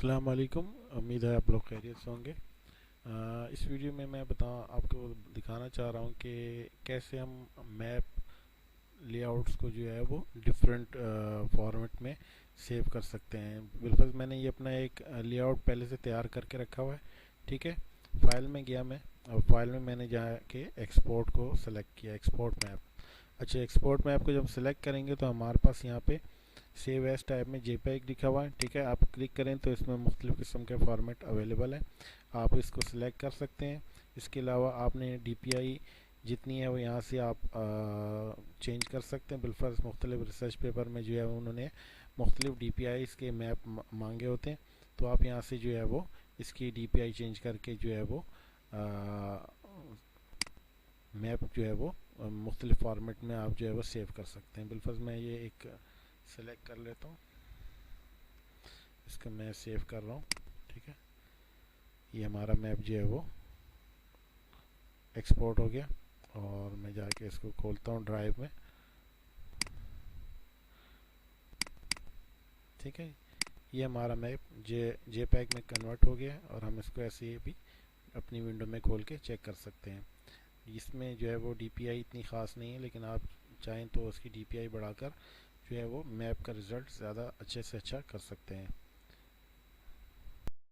अस्सलाम वालेकुम। उम्मीद है आप लोग खैरियत से होंगे। इस वीडियो में मैं आपको दिखाना चाह रहा हूँ कि कैसे हम मैप लेआउट्स को जो है वो डिफरेंट फॉर्मेट में सेव कर सकते हैं। बिल्कुल मैंने ये अपना एक लेआउट पहले से तैयार करके रखा हुआ है। ठीक है, फाइल में गया मैं, और फाइल में मैंने जाके एक्सपोर्ट को सेलेक्ट किया, एक्सपोर्ट मैप। अच्छा, एक्सपोर्ट मैप को जब सेलेक्ट करेंगे तो हमारे पास यहाँ पे सेव एज टाइप में जेपीईजी लिखा हुआ है। ठीक है, आप क्लिक करें तो इसमें मुख्तलिफ़ किस्म के फॉर्मेट अवेलेबल हैं, आप इसको सिलेक्ट कर सकते हैं। इसके अलावा आपने डीपीआई जितनी है वो यहाँ से आप चेंज कर सकते हैं। बिलफर्ज मुख्तलिफ रिसर्च पेपर में जो है उन्होंने मुख्तलिफ डीपीआई के मैप मांगे होते हैं, तो आप यहाँ से जो है वो इसकी डीपीआई चेंज करके जो है वो मैप जो है वो मुख्तलिफ फॉर्मेट में आप जो है वो सेव कर सकते हैं। बिलफर्ज मैं ये एक सेलेक्ट कर लेता हूँ, इसका मैं सेव कर रहा हूँ। ठीक है, ये हमारा मैप जो है वो एक्सपोर्ट हो गया, और मैं जाके इसको खोलता हूँ ड्राइव में। ठीक है, ये हमारा मैप जेपैग में कन्वर्ट हो गया, और हम इसको ऐसे ही भी अपनी विंडो में खोल के चेक कर सकते हैं। इसमें जो है वो डीपीआई इतनी ख़ास नहीं है, लेकिन आप चाहें तो उसकी डीपीआई बढ़ाकर जो है वो मैप का रिज़ल्ट ज़्यादा अच्छे से अच्छा कर सकते हैं।